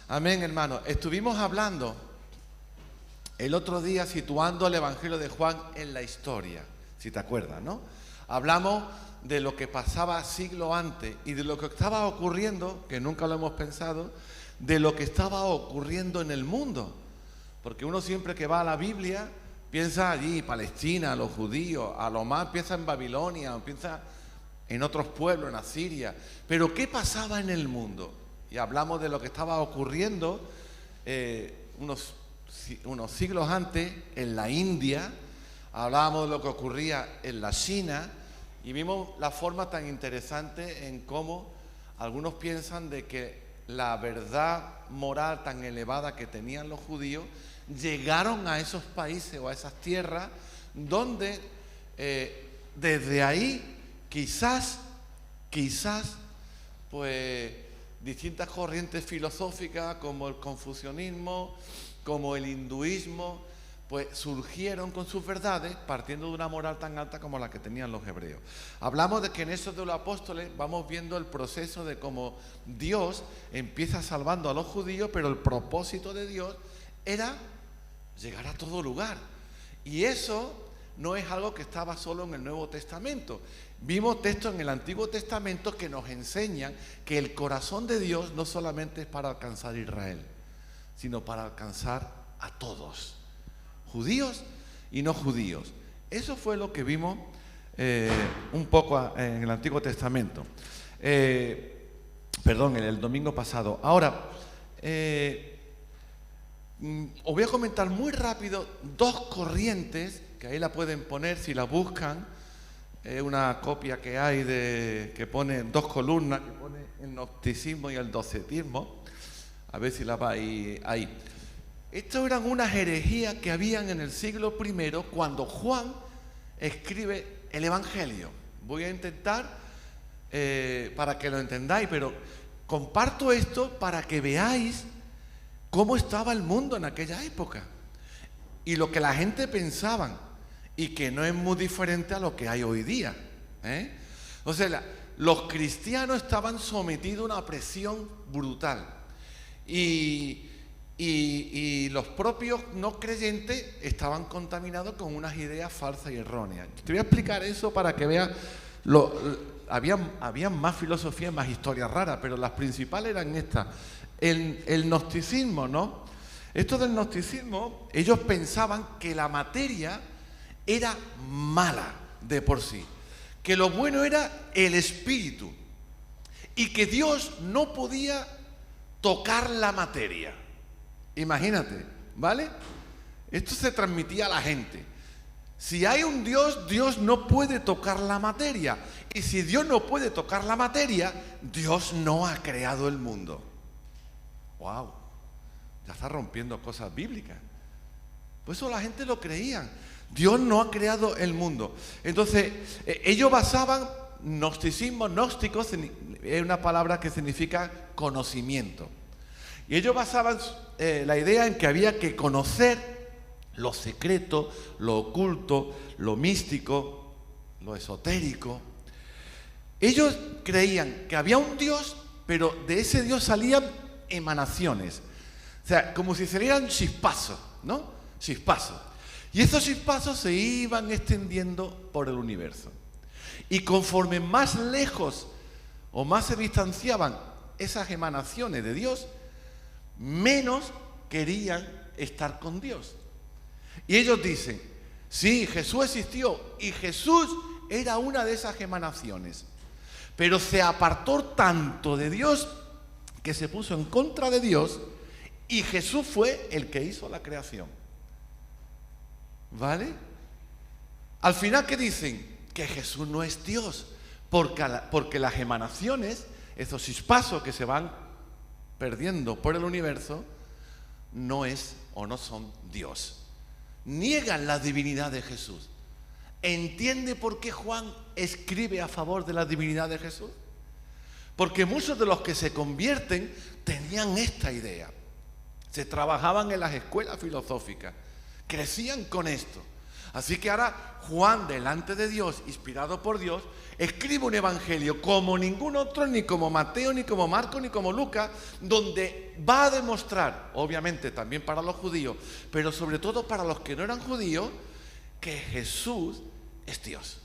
Amén, hermano. Estuvimos hablando el otro día situando el Evangelio de Juan en la historia, si te acuerdas, ¿no? Hablamos de lo que pasaba siglo antes y de lo que estaba ocurriendo, que nunca lo hemos pensado, de lo que estaba ocurriendo en el mundo. Porque uno siempre que va a la Biblia piensa allí, Palestina, los judíos, a lo más piensa en Babilonia, piensa en otros pueblos, en Asiria. Pero ¿qué pasaba en el mundo? Y hablamos de lo que estaba ocurriendo unos siglos antes en la India, hablábamos de lo que ocurría en la China y vimos la forma tan interesante en cómo algunos piensan de que la verdad moral tan elevada que tenían los judíos llegaron a esos países o a esas tierras donde desde ahí quizás pues distintas corrientes filosóficas como el confucianismo, como el hinduismo, pues surgieron con sus verdades partiendo de una moral tan alta como la que tenían los hebreos. Hablamos de que en Hechos de los Apóstoles vamos viendo el proceso de cómo Dios empieza salvando a los judíos, pero el propósito de Dios era llegar a todo lugar. Y eso no es algo que estaba solo en el Nuevo Testamento. Vimos textos en el Antiguo Testamento que nos enseñan que el corazón de Dios no solamente es para alcanzar a Israel, sino para alcanzar a todos, judíos y no judíos. Eso fue lo que vimos un poco en el Antiguo Testamento. En el domingo pasado. Ahora, os voy a comentar muy rápido dos corrientes, que ahí la pueden poner si la buscan. Una copia que hay que pone dos columnas, que pone el gnosticismo y el docetismo. A ver si la va ahí. Estas eran unas herejías que habían en el siglo I cuando Juan escribe el Evangelio. Voy a intentar para que lo entendáis, pero comparto esto para que veáis cómo estaba el mundo en aquella época y lo que la gente pensaba, y que no es muy diferente a lo que hay hoy día. O sea, los cristianos estaban sometidos a una presión brutal. Y los propios no creyentes estaban contaminados con unas ideas falsas y erróneas. Te voy a explicar eso para que veas. Había más filosofía, más historias raras, pero las principales eran estas. El gnosticismo, ¿no? Esto del gnosticismo, ellos pensaban que la materia era mala de por sí, que lo bueno era el espíritu y que Dios no podía tocar la materia. Imagínate, ¿vale? Esto se transmitía a la gente. Si hay un Dios, Dios no puede tocar la materia. Y si Dios no puede tocar la materia, Dios no ha creado el mundo. ¡Wow! Ya está rompiendo cosas bíblicas. Pues eso la gente lo creían. Dios no ha creado el mundo. Entonces, ellos basaban gnosticismo, gnóstico es una palabra que significa conocimiento. Y ellos basaban la idea en que había que conocer lo secreto, lo oculto, lo místico, lo esotérico. Ellos creían que había un Dios, pero de ese Dios salían emanaciones. O sea, como si salieran chispazos, ¿no? Chispazos. Y esos chispazos se iban extendiendo por el universo. Y conforme más lejos o más se distanciaban esas emanaciones de Dios, menos querían estar con Dios. Y ellos dicen, sí, Jesús existió y Jesús era una de esas emanaciones, pero se apartó tanto de Dios que se puso en contra de Dios y Jesús fue el que hizo la creación. ¿Vale? Al final, ¿qué dicen? Que Jesús no es Dios, porque las emanaciones, esos chispazos que se van perdiendo por el universo, no es o no son Dios. Niegan la divinidad de Jesús. ¿Entiende por qué Juan escribe a favor de la divinidad de Jesús? Porque muchos de los que se convierten tenían esta idea. Se trabajaban en las escuelas filosóficas. Crecían con esto. Así que ahora Juan, delante de Dios, inspirado por Dios, escribe un evangelio como ningún otro, ni como Mateo, ni como Marcos, ni como Lucas, donde va a demostrar, obviamente también para los judíos, pero sobre todo para los que no eran judíos, que Jesús es Dios.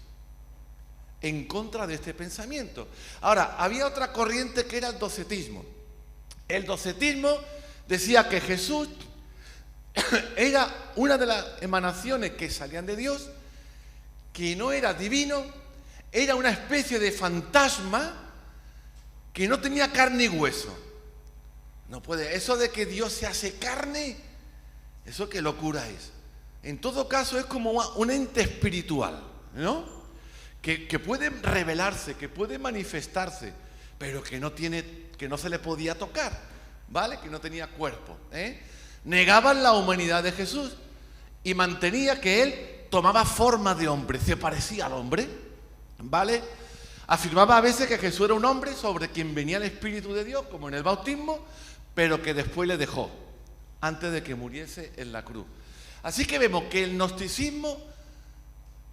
En contra de este pensamiento. Ahora, había otra corriente que era el docetismo. El docetismo decía que Jesús era una de las emanaciones que salían de Dios, que no era divino, era una especie de fantasma que no tenía carne y hueso. No puede, eso de que Dios se hace carne, eso qué locura es. En todo caso es como un ente espiritual, ¿no? Que puede revelarse, que puede manifestarse, pero que no se le podía tocar, ¿vale? Que no tenía cuerpo, ¿eh? Negaban la humanidad de Jesús y mantenía que Él tomaba forma de hombre, se parecía al hombre, ¿vale? Afirmaba a veces que Jesús era un hombre sobre quien venía el Espíritu de Dios, como en el bautismo, pero que después le dejó, antes de que muriese en la cruz. Así que vemos que el gnosticismo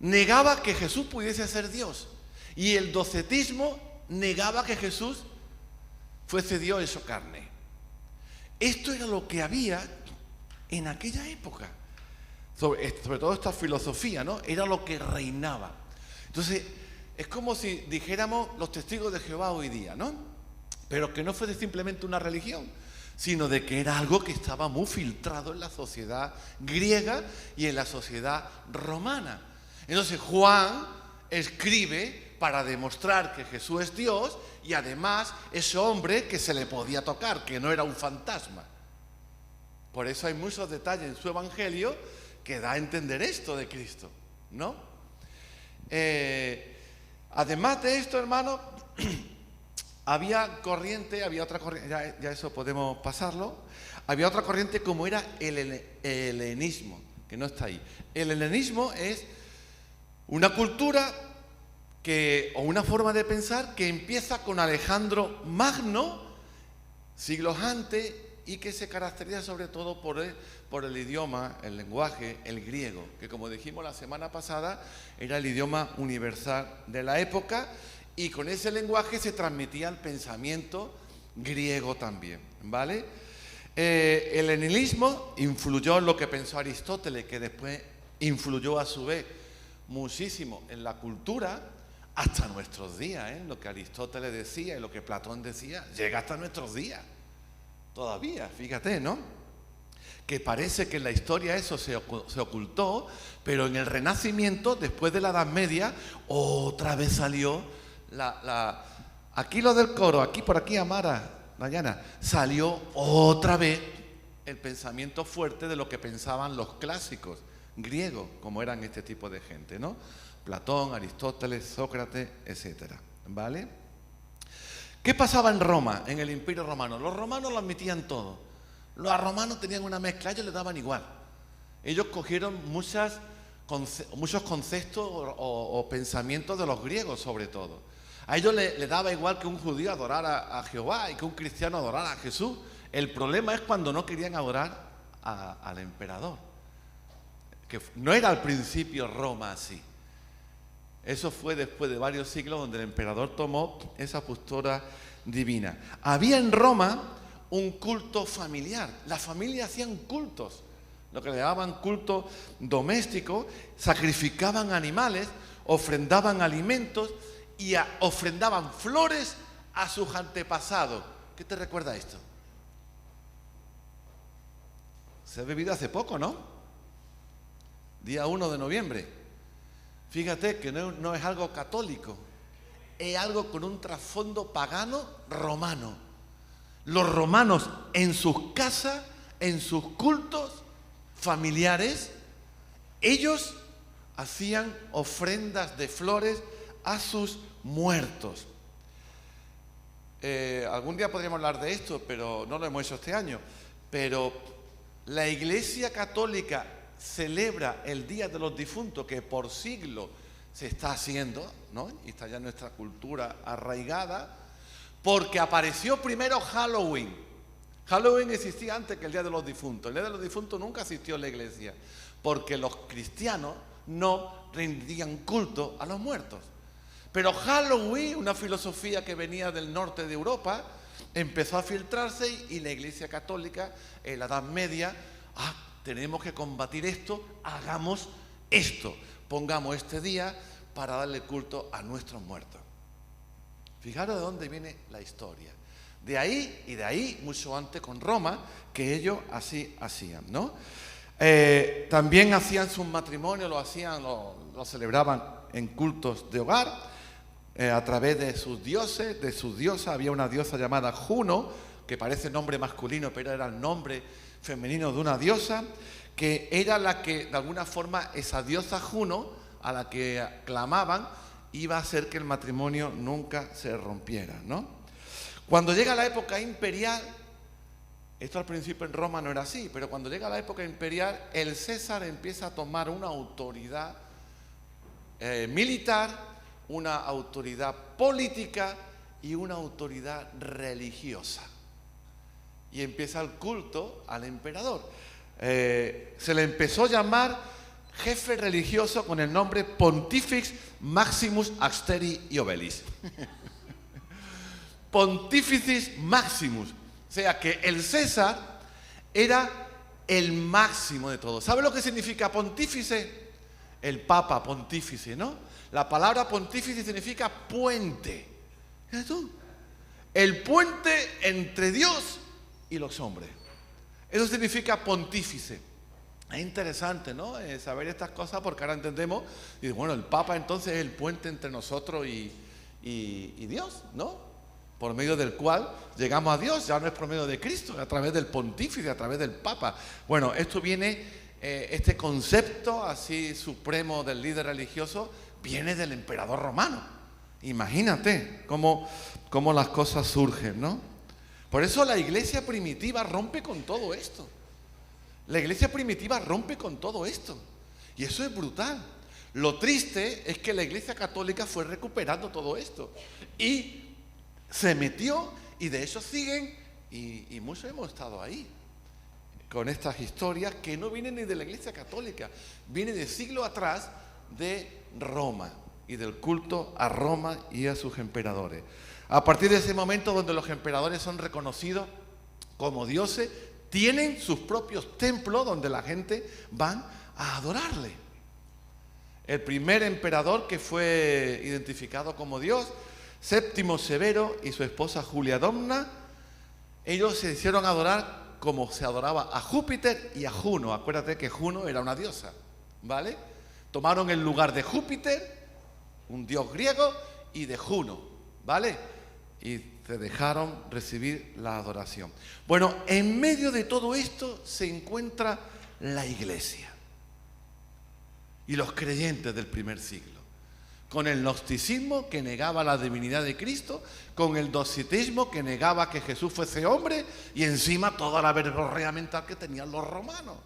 negaba que Jesús pudiese ser Dios, y el docetismo negaba que Jesús fuese Dios hecho carne. Esto era lo que había en aquella época. Sobre todo esta filosofía, ¿no? Era lo que reinaba. Entonces, es como si dijéramos los testigos de Jehová hoy día, ¿no? Pero que no fuese simplemente una religión, sino de que era algo que estaba muy filtrado en la sociedad griega y en la sociedad romana. Entonces, Juan escribe para demostrar que Jesús es Dios y además ese hombre que se le podía tocar, que no era un fantasma. Por eso hay muchos detalles en su evangelio que da a entender esto de Cristo, ¿no? Además de esto, hermano, había otra corriente, ya eso podemos pasarlo, había otra corriente como era el helenismo, que no está ahí. El helenismo es una cultura o una forma de pensar que empieza con Alejandro Magno, siglos antes, y que se caracteriza sobre todo por el idioma, el lenguaje, el griego, que como dijimos la semana pasada, era el idioma universal de la época, y con ese lenguaje se transmitía el pensamiento griego también, ¿vale? El helenismo influyó en lo que pensó Aristóteles, que después influyó a su vez muchísimo en la cultura, hasta nuestros días, ¿eh? Lo que Aristóteles decía y lo que Platón decía, llega hasta nuestros días. Todavía, fíjate, ¿no? Que parece que en la historia eso se ocultó, pero en el Renacimiento, después de la Edad Media, otra vez salió aquí lo del coro, aquí por aquí Amara, Dayana, salió otra vez el pensamiento fuerte de lo que pensaban los clásicos griegos, como eran este tipo de gente, ¿no? Platón, Aristóteles, Sócrates, etcétera, ¿vale? ¿Qué pasaba en Roma, en el Imperio Romano? Los romanos lo admitían todo. Los romanos tenían una mezcla, ellos les daban igual. Ellos cogieron muchos conceptos o pensamientos de los griegos, sobre todo. A ellos les daba igual que un judío adorara a Jehová y que un cristiano adorara a Jesús. El problema es cuando no querían adorar al emperador. Que no era al principio Roma así. Eso fue después de varios siglos donde el emperador tomó esa postura divina. Había en Roma un culto familiar. Las familias hacían cultos, lo que le llamaban culto doméstico, sacrificaban animales, ofrendaban alimentos y ofrendaban flores a sus antepasados. ¿Qué te recuerda esto? Se ha vivido hace poco, ¿no? Día 1 de noviembre. Fíjate que no es algo católico, es algo con un trasfondo pagano romano. Los romanos en sus casas, en sus cultos familiares, ellos hacían ofrendas de flores a sus muertos. Algún día podríamos hablar de esto, pero no lo hemos hecho este año. Pero la Iglesia Católica celebra el Día de los Difuntos, que por siglos se está haciendo, ¿no? Y está ya en nuestra cultura arraigada, porque apareció primero Halloween. Halloween existía antes que el Día de los Difuntos. El Día de los Difuntos nunca existió en la iglesia, porque los cristianos no rendían culto a los muertos. Pero Halloween, una filosofía que venía del norte de Europa, empezó a filtrarse y la Iglesia Católica en la Edad Media, tenemos que combatir esto, hagamos esto, pongamos este día para darle culto a nuestros muertos. Fijaros de dónde viene la historia. De ahí, y de ahí, mucho antes con Roma, que ellos así hacían, ¿no? También hacían sus matrimonios, lo celebraban en cultos de hogar, a través de sus dioses, de sus diosas. Había una diosa llamada Juno, que parece nombre masculino, pero era el nombre femenino de una diosa, que era la que, de alguna forma, esa diosa Juno, a la que clamaban, iba a hacer que el matrimonio nunca se rompiera, ¿no? Cuando llega la época imperial, esto al principio en Roma no era así, pero cuando llega la época imperial, el César empieza a tomar una autoridad militar, una autoridad política y una autoridad religiosa. Y empieza el culto al emperador. Se le empezó a llamar jefe religioso con el nombre Pontifex Maximus Asterii Obelix. Pontificis Maximus. O sea que el César era el máximo de todo. ¿Sabe lo que significa pontífice? El Papa pontífice, ¿no? La palabra pontífice significa puente. ¿Ves tú? El puente entre Dios y los hombres. Eso significa pontífice. Es interesante, ¿no? Saber estas cosas, porque ahora entendemos. Y bueno, el Papa entonces es el puente entre nosotros y Dios, ¿no? Por medio del cual llegamos a Dios. Ya no es por medio de Cristo, a través del pontífice, a través del Papa. Bueno, esto viene, este concepto así supremo del líder religioso, viene del emperador romano. Imagínate cómo las cosas surgen, ¿no? Por eso la iglesia primitiva rompe con todo esto. La iglesia primitiva rompe con todo esto. Y eso es brutal. Lo triste es que la iglesia católica fue recuperando todo esto. Y se metió, y de hecho siguen, y muchos hemos estado ahí, con estas historias que no vienen ni de la iglesia católica, vienen de siglos atrás de Roma, y del culto a Roma y a sus emperadores. A partir de ese momento donde los emperadores son reconocidos como dioses, tienen sus propios templos donde la gente van a adorarle. El primer emperador que fue identificado como Dios, Séptimo Severo, y su esposa Julia Domna, ellos se hicieron adorar como se adoraba a Júpiter y a Juno. Acuérdate que Juno era una diosa, ¿vale? Tomaron el lugar de Júpiter, un dios griego, y de Juno, ¿vale? Y se dejaron recibir la adoración. Bueno, en medio de todo esto se encuentra la iglesia y los creyentes del primer siglo, con el gnosticismo que negaba la divinidad de Cristo, con el docetismo que negaba que Jesús fuese hombre, y encima toda la verborrea mental que tenían los romanos.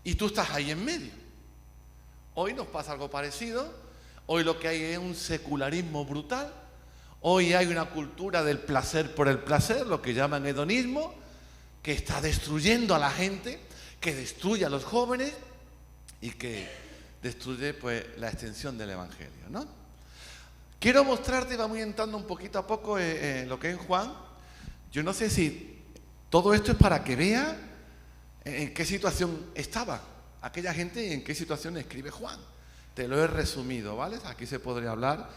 Y tú estás ahí en medio. Hoy nos pasa algo parecido. Hoy lo que hay es un secularismo brutal. Hoy hay una cultura del placer por el placer, lo que llaman hedonismo, que está destruyendo a la gente, que destruye a los jóvenes y que destruye pues la extensión del evangelio, ¿no? Quiero mostrarte, vamos entrando un poquito a poco en lo que es Juan. Yo no sé si todo esto es para que vea en qué situación estaba aquella gente y en qué situación escribe Juan. Te lo he resumido, ¿vale? Aquí se podría hablar,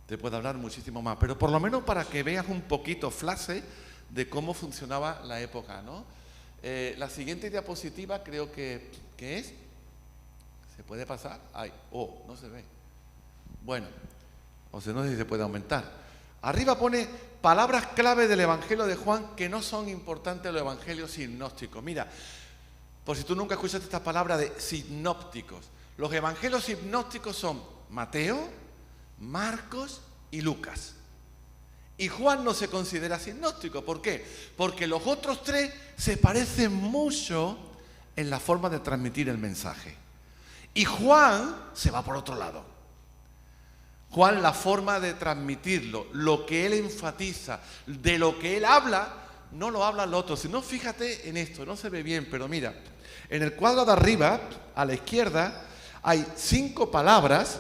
te puedo hablar muchísimo más, pero por lo menos para que veas un poquito flash de cómo funcionaba la época, ¿no? La siguiente diapositiva creo que es. ¿Se puede pasar? Ay, no se ve. Bueno, o sea, no sé si se puede aumentar. Arriba pone palabras clave del Evangelio de Juan que no son importantes en los evangelios sinópticos. Mira, por si tú nunca escuchaste esta palabra de sinópticos. Los evangelios sinópticos son Mateo, Marcos y Lucas. Y Juan no se considera sinóptico. ¿Por qué? Porque los otros tres se parecen mucho en la forma de transmitir el mensaje. Y Juan se va por otro lado. Juan, la forma de transmitirlo, lo que él enfatiza, de lo que él habla, no lo habla el otro. Si no, fíjate en esto, no se ve bien, pero mira, en el cuadro de arriba, a la izquierda, Hay cinco palabras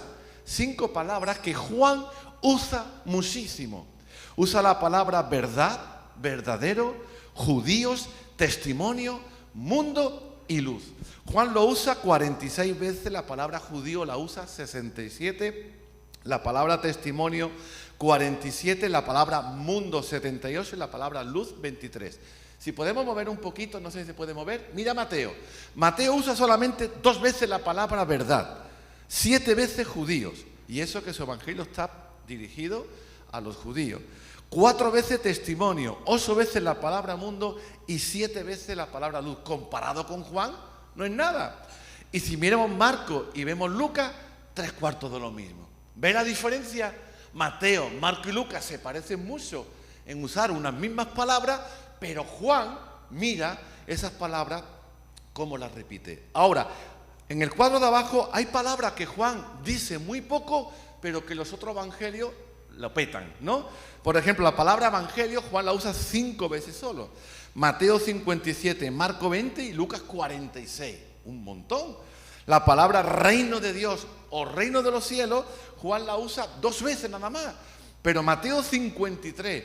que Juan usa muchísimo. Usa la palabra verdad, verdadero, judíos, testimonio, mundo y luz. Juan lo usa 46 veces, la palabra judío la usa 67, la palabra testimonio 47, la palabra mundo 78 y la palabra luz 23. Si podemos mover un poquito, no sé si se puede mover, mira Mateo. Mateo usa solamente 2 veces la palabra verdad, 7 veces judíos, y eso que su evangelio está dirigido a los judíos. 4 veces testimonio, 8 veces la palabra mundo y 7 veces la palabra luz. Comparado con Juan, no es nada. Y si miramos Marcos y vemos Lucas, 3/4 de lo mismo. ¿Ve la diferencia? Mateo, Marcos y Lucas se parecen mucho en usar unas mismas palabras, pero Juan mira esas palabras como las repite. Ahora, en el cuadro de abajo hay palabras que Juan dice muy poco, pero que los otros evangelios lo petan, ¿no? Por ejemplo, la palabra evangelio Juan la usa 5 veces solo. Mateo 57, Marcos 20 y Lucas 46. Un montón. La palabra reino de Dios o reino de los cielos, Juan la usa 2 veces nada más. Pero Mateo 53,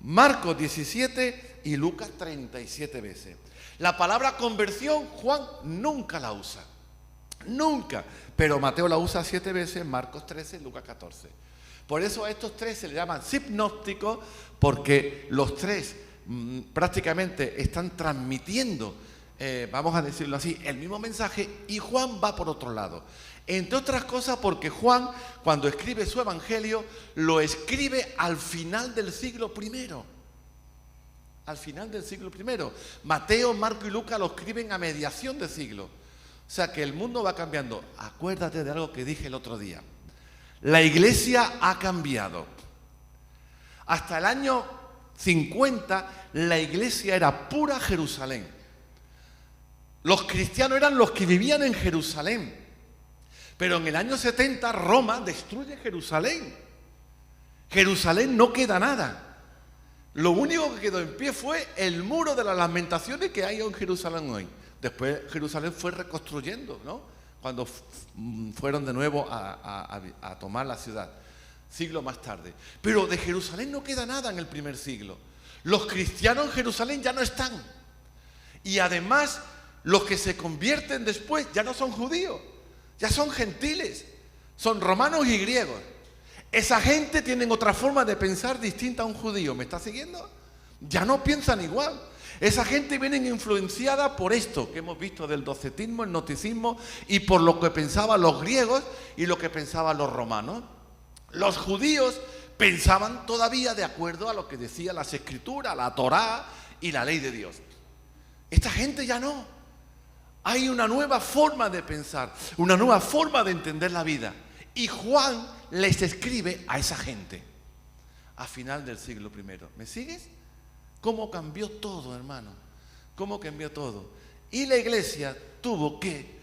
Marcos 17 y Lucas 37 veces. La palabra conversión, Juan nunca la usa. Nunca. Pero Mateo la usa 7 veces, Marcos 13, Lucas 14. Por eso a estos 3 se les llaman sinópticos, porque los 3 prácticamente están transmitiendo, vamos a decirlo así, el mismo mensaje, y Juan va por otro lado. Entre otras cosas porque Juan, cuando escribe su evangelio, lo escribe al final del siglo I. Al final del siglo I. Mateo, Marcos y Lucas lo escriben a mediación de siglo. O sea que el mundo va cambiando. Acuérdate de algo que dije el otro día. La iglesia ha cambiado. Hasta el año 50, la iglesia era pura Jerusalén. Los cristianos eran los que vivían en Jerusalén. Pero en el año 70, Roma destruye Jerusalén. Jerusalén no queda nada. Lo único que quedó en pie fue el muro de las lamentaciones que hay en Jerusalén hoy. Después Jerusalén fue reconstruyendo, ¿no? Cuando fueron de nuevo a tomar la ciudad, siglo más tarde. Pero de Jerusalén no queda nada en el primer siglo. Los cristianos en Jerusalén ya no están. Y además, los que se convierten después ya no son judíos, ya son gentiles, son romanos y griegos. Esa gente tiene otra forma de pensar distinta a un judío. ¿Me está siguiendo? Ya no piensan igual. Esa gente viene influenciada por esto que hemos visto del docetismo, el gnosticismo, y por lo que pensaban los griegos y lo que pensaban los romanos. Los judíos pensaban todavía de acuerdo a lo que decían las escrituras, la Torá y la ley de Dios. Esta gente ya no. Hay una nueva forma de pensar, una nueva forma de entender la vida. Y Juan les escribe a esa gente a final del siglo I. ¿Me sigues? ¿Cómo cambió todo, hermano? ¿Cómo cambió todo? Y la iglesia tuvo que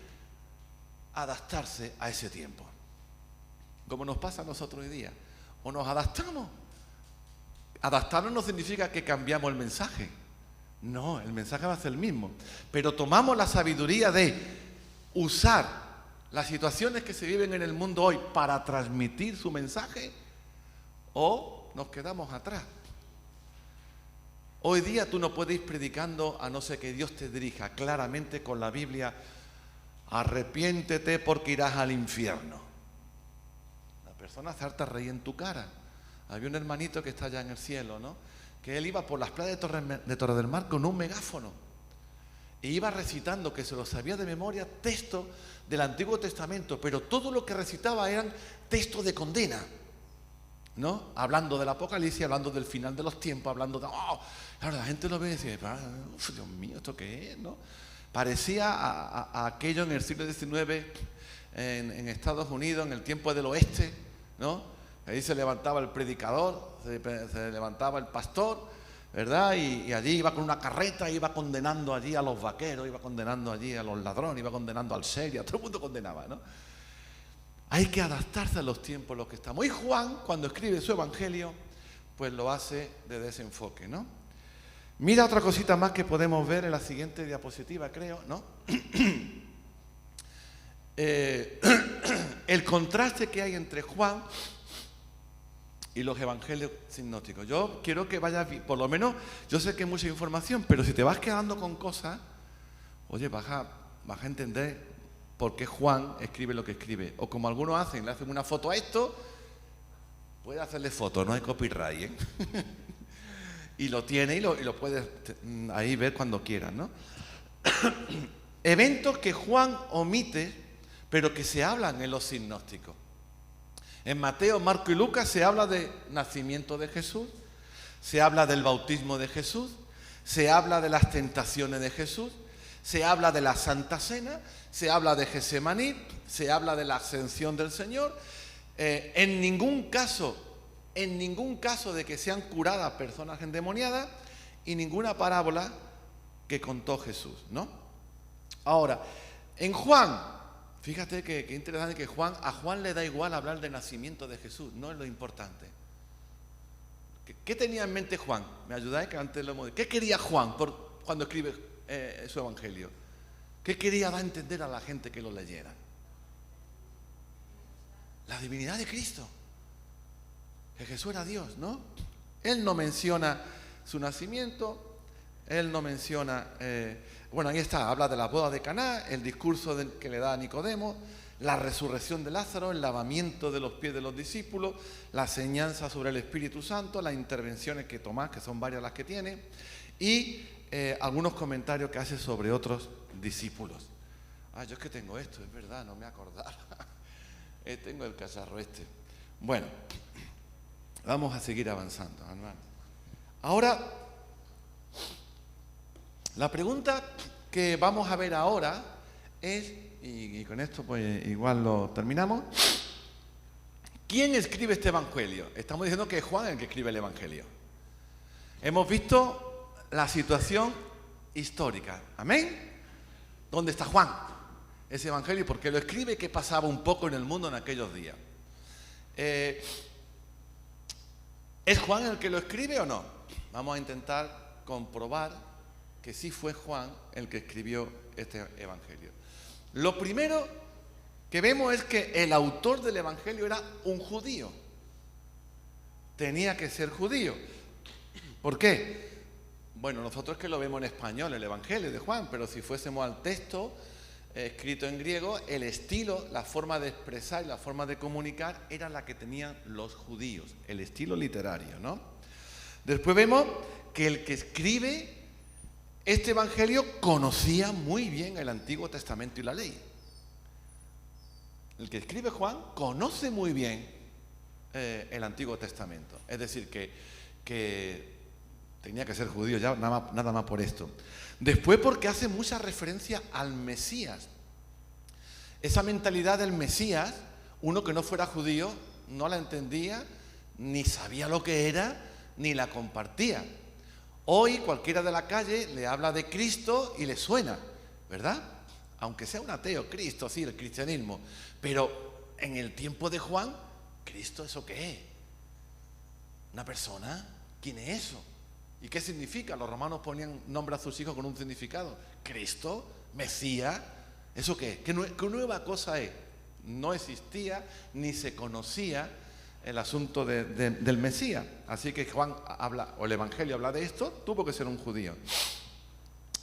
adaptarse a ese tiempo. Como nos pasa a nosotros hoy día. O nos adaptamos. Adaptarnos no significa que cambiamos el mensaje. No, el mensaje va a ser el mismo. Pero tomamos la sabiduría de usar las situaciones que se viven en el mundo hoy para transmitir su mensaje, o nos quedamos atrás. Hoy día tú no puedes ir predicando a no ser que Dios te dirija claramente con la Biblia: arrepiéntete porque irás al infierno. La persona se harta reír en tu cara. Había un hermanito que está allá en el cielo, ¿no? Que él iba por las playas de Torre del Mar con un megáfono e iba recitando, que se lo sabía de memoria, textos del Antiguo Testamento, pero todo lo que recitaba eran textos de condena, ¿no? Hablando del Apocalipsis, hablando del final de los tiempos, hablando de... Claro, la gente lo ve y dice, Dios mío, ¿esto qué es? ¿No? Parecía a aquello en el siglo XIX en Estados Unidos, en el tiempo del oeste, ¿no? Ahí se levantaba el predicador, se levantaba el pastor, ¿verdad? Y allí iba con una carreta, iba condenando allí a los vaqueros, iba condenando allí a los ladrones, iba condenando al serio, a todo el mundo condenaba, ¿no? Hay que adaptarse a los tiempos en los que estamos. Y Juan, cuando escribe su evangelio, pues lo hace de desenfoque, ¿no? Mira otra cosita más que podemos ver en la siguiente diapositiva, creo, ¿no? el contraste que hay entre Juan y los evangelios sinópticos. Yo quiero que vayas, por lo menos, yo sé que hay mucha información, pero si te vas quedando con cosas, oye, vas a entender por qué Juan escribe lo que escribe. O como algunos hacen, le hacen una foto a esto, puede hacerle foto, no hay copyright, ¿eh? Y lo tiene y lo puedes ahí ver cuando quieras, ¿no? Eventos que Juan omite, pero que se hablan en los sinópticos. En Mateo, Marco y Lucas se habla de nacimiento de Jesús, se habla del bautismo de Jesús, se habla de las tentaciones de Jesús, se habla de la Santa Cena, se habla de Getsemaní, se habla de la ascensión del Señor. En ningún caso de que sean curadas personas endemoniadas y ninguna parábola que contó Jesús, ¿no? Ahora, en Juan, fíjate que interesante que a Juan le da igual hablar del nacimiento de Jesús, no es lo importante. ¿Qué tenía en mente Juan? ¿Me ayudáis? Que antes lo hemos dicho. ¿Qué quería Juan cuando escribe su evangelio? ¿Qué quería dar a entender a la gente que lo leyera? La divinidad de Cristo. Que Jesús era Dios, ¿no? Él no menciona su nacimiento, él no menciona... bueno, ahí está, habla de la boda de Caná, el discurso que le da a Nicodemo, la resurrección de Lázaro, el lavamiento de los pies de los discípulos, la enseñanza sobre el Espíritu Santo, las intervenciones que Tomás, que son varias las que tiene, y algunos comentarios que hace sobre otros discípulos. Yo es que tengo esto, es verdad, no me acordaba. Tengo el cacharro este. Bueno, vamos a seguir avanzando, hermano. Ahora, la pregunta que vamos a ver ahora es, y con esto pues igual lo terminamos, ¿quién escribe este evangelio? Estamos diciendo que es Juan el que escribe el evangelio. Hemos visto la situación histórica, ¿amén? ¿Dónde está Juan? Ese evangelio, ¿por qué lo escribe? ¿Qué pasaba un poco en el mundo en aquellos días? ¿Es Juan el que lo escribe o no? Vamos a intentar comprobar que sí fue Juan el que escribió este evangelio. Lo primero que vemos es que el autor del evangelio era un judío. Tenía que ser judío. ¿Por qué? Bueno, nosotros que lo vemos en español, el evangelio de Juan, pero si fuésemos al texto escrito en griego, el estilo, la forma de expresar y la forma de comunicar era la que tenían los judíos, el estilo literario, ¿no? Después vemos que el que escribe este evangelio conocía muy bien el Antiguo Testamento y la ley. El que escribe Juan conoce muy bien el Antiguo Testamento. Es decir, que tenía que ser judío ya nada más por esto. Después porque hace mucha referencia al Mesías. Esa mentalidad del Mesías, uno que no fuera judío no la entendía, ni sabía lo que era, ni la compartía. Hoy cualquiera de la calle le habla de Cristo y le suena, ¿verdad? Aunque sea un ateo, Cristo, sí, el cristianismo. Pero en el tiempo de Juan, ¿Cristo eso qué es? ¿Una persona? ¿Quién es eso? ¿Y qué significa? Los romanos ponían nombre a sus hijos con un significado. Cristo, Mesías, ¿eso qué es? ¿Qué nueva cosa es? No existía ni se conocía el asunto del Mesías. Así que Juan habla, o el Evangelio habla de esto, tuvo que ser un judío.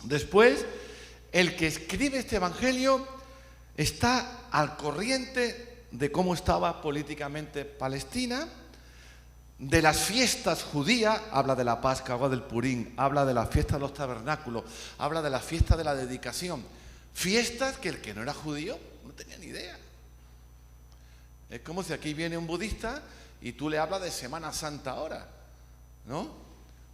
Después, el que escribe este Evangelio está al corriente de cómo estaba políticamente Palestina, de las fiestas judías, habla de la Pascua, habla del Purim, habla de la fiesta de los tabernáculos, habla de la fiesta de la dedicación. Fiestas que el que no era judío no tenía ni idea. Es como si aquí viene un budista y tú le hablas de Semana Santa ahora, ¿no?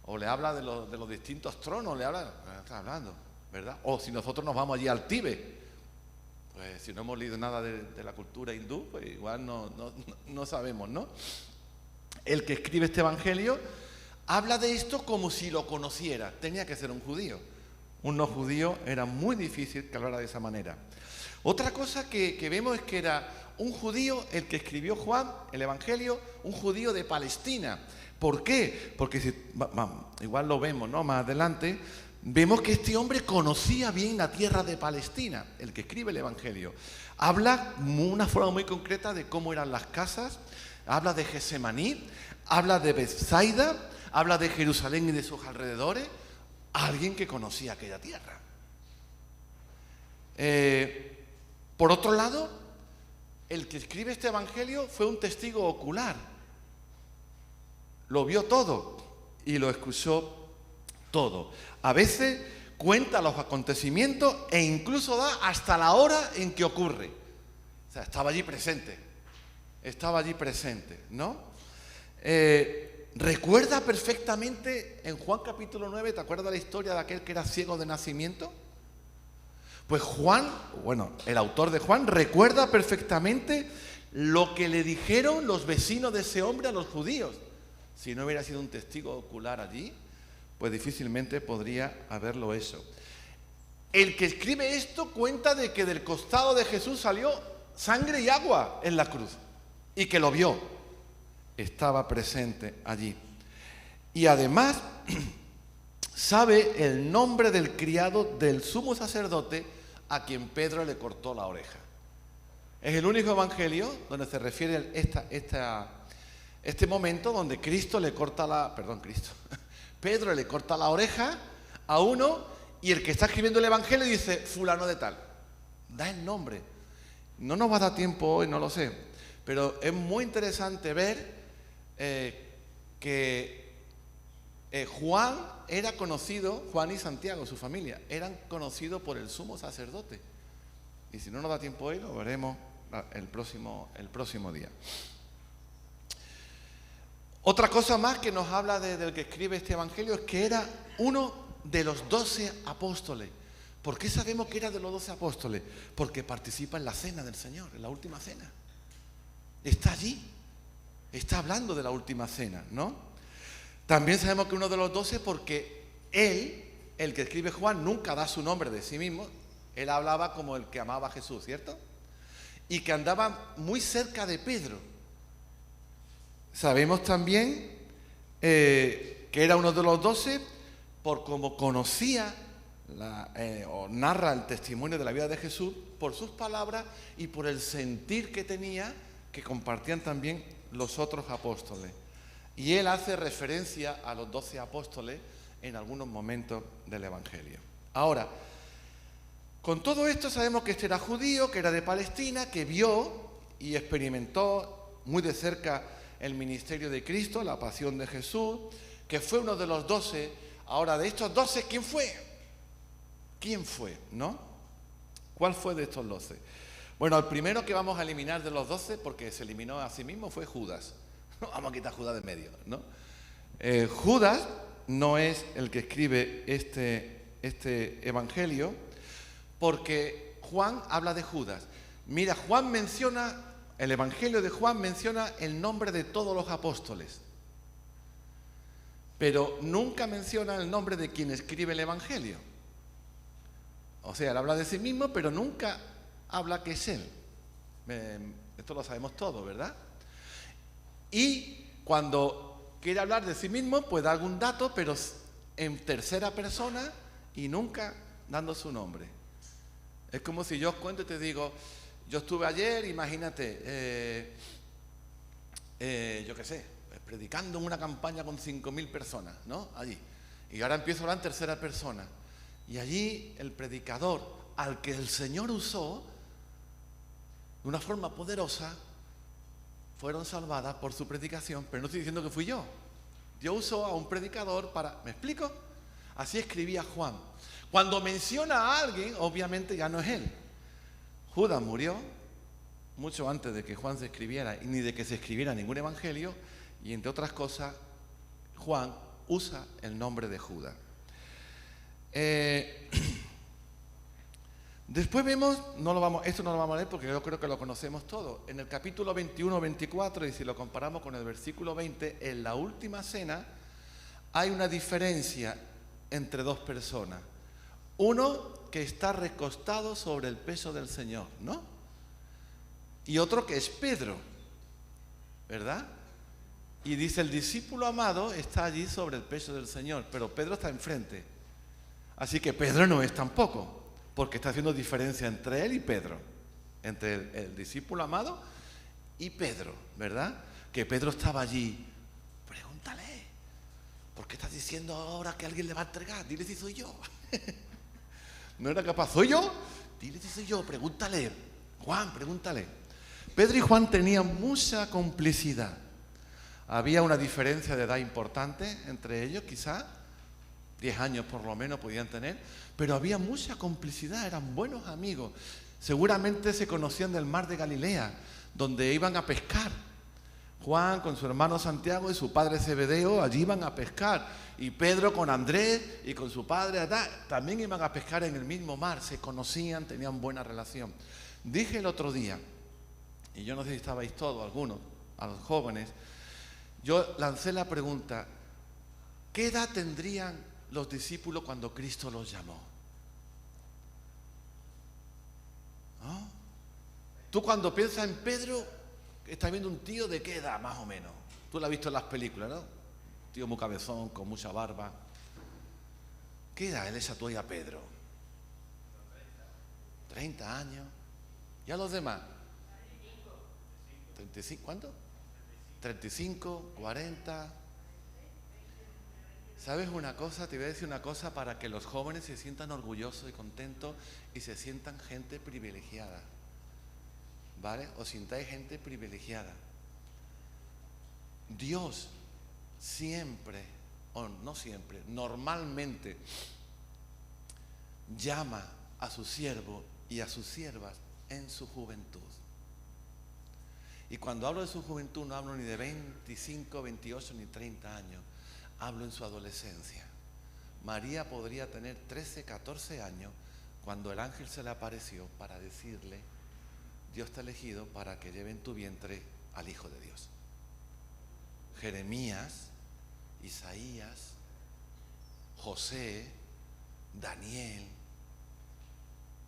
O le hablas de los distintos tronos, le hablas, está hablando, ¿verdad? O si nosotros nos vamos allí al Tíbet, pues si no hemos leído nada de la cultura hindú, pues igual no sabemos, ¿no? El que escribe este evangelio habla de esto como si lo conociera. Tenía que ser un judío. Un no judío era muy difícil que hablara de esa manera. Otra cosa que vemos es que era un judío el que escribió Juan, el evangelio, un judío de Palestina. ¿Por qué? Porque igual lo vemos, ¿no? Más adelante, vemos que este hombre conocía bien la tierra de Palestina, el que escribe el Evangelio. Habla de una forma muy concreta de cómo eran las casas, habla de Getsemaní, habla de Betsaida, habla de Jerusalén y de sus alrededores. Alguien que conocía aquella tierra. Por otro lado, el que escribe este Evangelio fue un testigo ocular. Lo vio todo y lo escuchó todo. A veces cuenta los acontecimientos e incluso da hasta la hora en que ocurre. O sea, estaba allí presente. Estaba allí presente, ¿no? Recuerda perfectamente en Juan capítulo 9, ¿te acuerdas de la historia de aquel que era ciego de nacimiento? Pues Juan, bueno, el autor de Juan, recuerda perfectamente lo que le dijeron los vecinos de ese hombre a los judíos. Si no hubiera sido un testigo ocular allí, pues difícilmente podría haberlo hecho. El que escribe esto cuenta de que del costado de Jesús salió sangre y agua en la cruz y que lo vio. Estaba presente allí. Y además sabe el nombre del criado del sumo sacerdote a quien Pedro le cortó la oreja. Es el único evangelio donde se refiere este momento donde Pedro le corta la oreja a uno y el que está escribiendo el evangelio dice fulano de tal. Da el nombre. No nos va a dar tiempo hoy, no lo sé, pero es muy interesante ver que Juan era conocido, Juan y Santiago, su familia, eran conocidos por el sumo sacerdote. Y si no nos da tiempo hoy, lo veremos el próximo día. Otra cosa más que nos habla del que escribe este evangelio es que era uno de los 12 apóstoles. ¿Por qué sabemos que era de los 12 apóstoles? Porque participa en la cena del Señor, en la última cena. Está allí. Está hablando de la última cena, ¿no? También sabemos que uno de los 12 porque él, el que escribe Juan, nunca da su nombre de sí mismo. Él hablaba como el que amaba a Jesús, ¿cierto? Y que andaba muy cerca de Pedro. Sabemos también que era uno de los 12 por cómo conocía o narra el testimonio de la vida de Jesús por sus palabras y por el sentir que tenía que compartían también los otros apóstoles. Y él hace referencia a los 12 apóstoles en algunos momentos del Evangelio. Ahora, con todo esto sabemos que este era judío, que era de Palestina, que vio y experimentó muy de cerca el ministerio de Cristo, la pasión de Jesús, que fue uno de los 12. Ahora, de estos 12, ¿quién fue? ¿Quién fue? ¿No? ¿Cuál fue de estos 12? Bueno, el primero que vamos a eliminar de los 12, porque se eliminó a sí mismo, fue Judas. Vamos a quitar a Judas de medio, ¿no? Judas no es el que escribe este evangelio, porque Juan habla de Judas. Mira, el evangelio de Juan menciona el nombre de todos los apóstoles, pero nunca menciona el nombre de quien escribe el evangelio. O sea, él habla de sí mismo, pero nunca habla que es él. Esto lo sabemos todos, ¿verdad? Y cuando quiere hablar de sí mismo, pues da algún dato, pero en tercera persona y nunca dando su nombre. Es como si yo os cuento y te digo, yo estuve ayer, imagínate, yo qué sé, predicando en una campaña con 5.000 personas, ¿no? Allí. Y ahora empiezo a hablar en tercera persona. Y allí el predicador, al que el Señor usó de una forma poderosa, fueron salvadas por su predicación, pero no estoy diciendo que fui yo. Dios usó a un predicador para... ¿Me explico? Así escribía Juan. Cuando menciona a alguien, obviamente ya no es él. Judas murió mucho antes de que Juan se escribiera, ni de que se escribiera ningún evangelio, y entre otras cosas, Juan usa el nombre de Judas. Después vemos, esto no lo vamos a leer porque yo creo que lo conocemos todos. En el capítulo 21-24, y si lo comparamos con el versículo 20, en la última cena hay una diferencia entre dos personas. Uno que está recostado sobre el peso del Señor, ¿no? Y otro que es Pedro, ¿verdad? Y dice, el discípulo amado está allí sobre el peso del Señor, pero Pedro está enfrente. Así que Pedro no es tampoco, porque está haciendo diferencia entre él y Pedro, entre el discípulo amado y Pedro, ¿verdad? Que Pedro estaba allí. Pregúntale, ¿por qué estás diciendo ahora que alguien le va a entregar? Dile si soy yo. ¿No era capaz? ¿Soy yo? Dile si soy yo, pregúntale. Juan, pregúntale. Pedro y Juan tenían mucha complicidad. Había una diferencia de edad importante entre ellos, quizás 10 años por lo menos podían tener, pero había mucha complicidad, eran buenos amigos. Seguramente se conocían del mar de Galilea, donde iban a pescar. Juan con su hermano Santiago y su padre Zebedeo, allí iban a pescar. Y Pedro con Andrés y con su padre también iban a pescar en el mismo mar. Se conocían, tenían buena relación. Dije el otro día, y yo no sé si estabais todos, algunos, a los jóvenes, yo lancé la pregunta, ¿qué edad tendrían los discípulos cuando Cristo los llamó? ¿No? Tú cuando piensas en Pedro, estás viendo un tío de qué edad, más o menos. Tú lo has visto en las películas, ¿no? Tío muy cabezón, con mucha barba. ¿Qué edad es esa tuya, Pedro? 30 años. ¿Y a los demás? 35, ¿cuánto? 35, 40. ¿Sabes una cosa? Te voy a decir una cosa para que los jóvenes se sientan orgullosos y contentos y se sientan gente privilegiada. ¿Vale? Os sintáis gente privilegiada. Dios siempre, o no siempre, normalmente llama a su siervo y a sus siervas en su juventud. Y cuando hablo de su juventud no hablo ni de 25, 28 ni 30 años, hablo en su adolescencia. María podría tener 13, 14 años cuando el ángel se le apareció para decirle: Dios te ha elegido para que lleve en tu vientre al Hijo de Dios. Jeremías, Isaías, José, Daniel,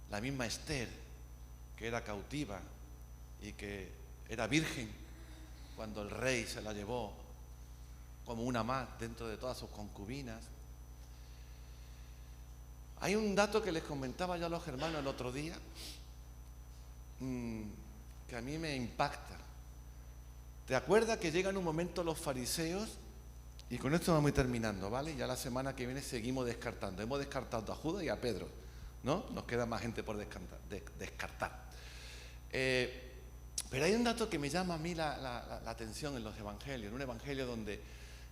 la misma Esther, que era cautiva y que era virgen cuando el rey se la llevó como una más dentro de todas sus concubinas. Hay un dato que les comentaba yo a los hermanos el otro día, que a mí me impacta. ¿Te acuerdas que llegan un momento los fariseos? Y con esto vamos a ir terminando, ¿vale? Ya la semana que viene seguimos descartando. Hemos descartado a Judas y a Pedro, ¿no? Nos queda más gente por descartar. Pero hay un dato que me llama a mí la atención en los evangelios. En un evangelio donde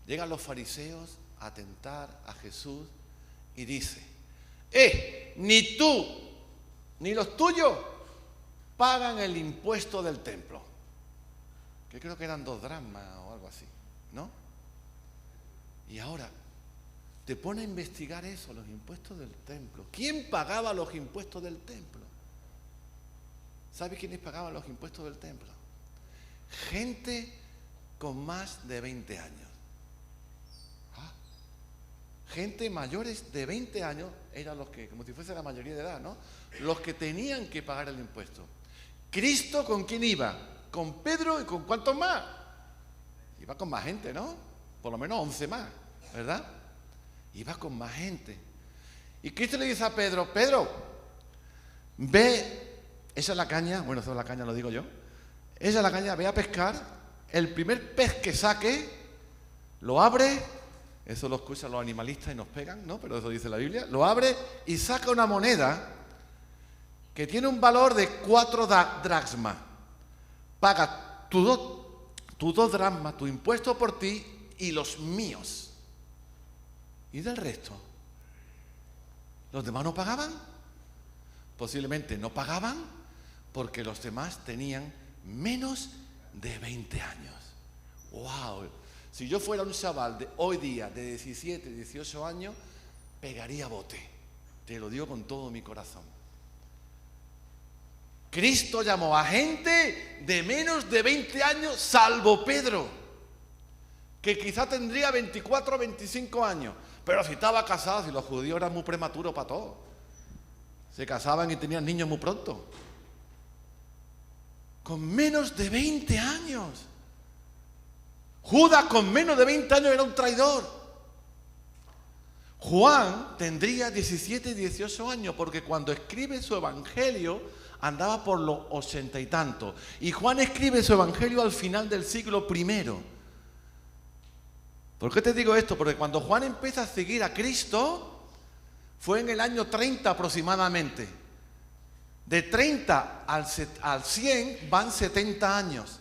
llegan los fariseos a tentar a Jesús y dice: ni tú ni los tuyos pagan el impuesto del templo. Que creo que eran 2 dracmas o algo así, ¿no? Y ahora te pone a investigar eso, los impuestos del templo. ¿Quién pagaba los impuestos del templo? ¿Sabes quiénes pagaban los impuestos del templo? Gente con más de 20 años. Gente mayores de 20 años eran los que, como si fuese la mayoría de edad, ¿no? Los que tenían que pagar el impuesto. ¿Cristo con quién iba? Con Pedro y con ¿cuántos más? Iba con más gente, ¿no? Por lo menos 11 más, ¿verdad? Iba con más gente. Y Cristo le dice a Pedro: Pedro, ve, esa es la caña, bueno, esa es la caña, lo digo yo. Esa es la caña, ve a pescar, el primer pez que saque, lo abre, eso lo escuchan los animalistas y nos pegan, ¿no? Pero eso dice la Biblia, lo abre y saca una moneda que tiene un valor de 4 dracmas. Paga tus 2 dracmas, tu impuesto por ti y los míos. ¿Y del resto? ¿Los demás no pagaban? Posiblemente no pagaban porque los demás tenían menos de 20 años. ¡Wow! Si yo fuera un chaval de hoy día de 17, 18 años, pegaría bote. Te lo digo con todo mi corazón. Cristo llamó a gente de menos de 20 años, salvo Pedro, que quizá tendría 24 o 25 años. Pero si estaba casado, si los judíos eran muy prematuros para todo. Se casaban y tenían niños muy pronto. Con menos de 20 años. Judas con menos de 20 años era un traidor. Juan tendría 17 y 18 años, porque cuando escribe su evangelio andaba por los 80 y tantos. Y Juan escribe su evangelio al final del siglo I. ¿Por qué te digo esto? Porque cuando Juan empieza a seguir a Cristo, fue en el año 30 aproximadamente. De 30 al 100 van 70 años.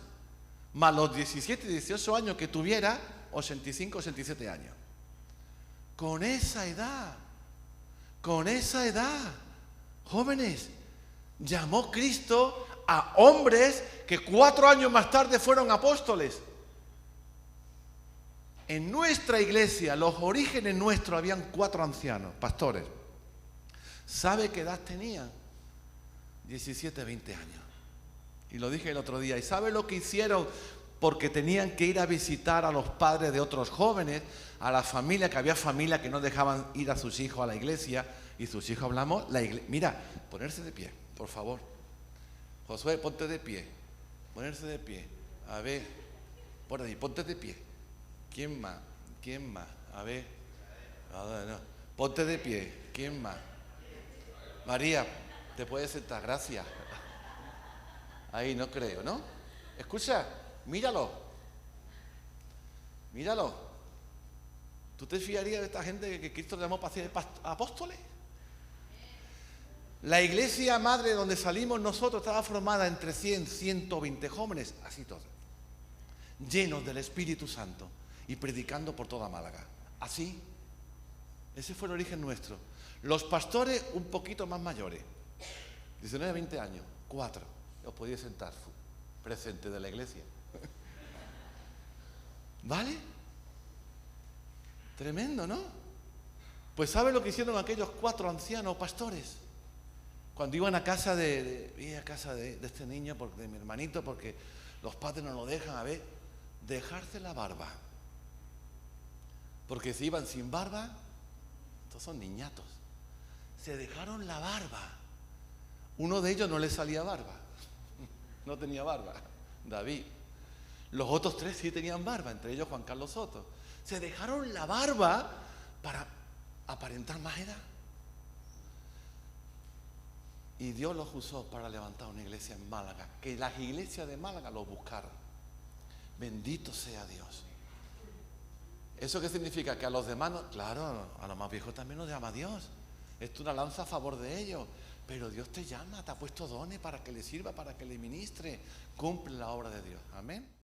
Más los 17 y 18 años que tuviera, 85, 87 años. Con esa edad, jóvenes, llamó Cristo a hombres que 4 años más tarde fueron apóstoles. En nuestra iglesia, los orígenes nuestros, habían 4 ancianos, pastores. ¿Sabe qué edad tenían? 17, 20 años. Y lo dije el otro día. ¿Y sabe lo que hicieron? Porque tenían que ir a visitar a los padres de otros jóvenes, a la familia, que había familias que no dejaban ir a sus hijos a la iglesia, y sus hijos hablamos, la iglesia. Mira, ponerse de pie, por favor. Josué, ponte de pie. Ponerse de pie. A ver, por ahí, ponte de pie. ¿Quién más? ¿Quién más? A ver. No. Ponte de pie. ¿Quién más? María, te puedes sentar, gracias. Ahí no creo, ¿no? Escucha, míralo. ¿Tú te fiarías de esta gente que Cristo llamó para ser apóstoles? La iglesia madre donde salimos nosotros estaba formada entre 100, 120 jóvenes, así todos, llenos del Espíritu Santo y predicando por toda Málaga. Así, ese fue el origen nuestro. Los pastores un poquito más mayores, 19, 20 años, 4, os podíais sentar, presente de la iglesia. ¿Vale? Tremendo, ¿no? Pues ¿sabe lo que hicieron aquellos 4 ancianos pastores? Cuando iban a casa de este niño, de mi hermanito, porque los padres no lo dejan, a ver, dejarse la barba. Porque si iban sin barba, estos son niñatos. Se dejaron la barba. Uno de ellos no le salía barba. No tenía barba. David. Los otros 3 sí tenían barba, entre ellos Juan Carlos Soto. Se dejaron la barba para aparentar más edad. Y Dios los usó para levantar una iglesia en Málaga. Que las iglesias de Málaga los buscaron. Bendito sea Dios. ¿Eso qué significa? Que a los demás, claro, a los más viejos también nos llama Dios. Esto es una lanza a favor de ellos. Pero Dios te llama, te ha puesto dones para que le sirva, para que le ministre. Cumple la obra de Dios. Amén.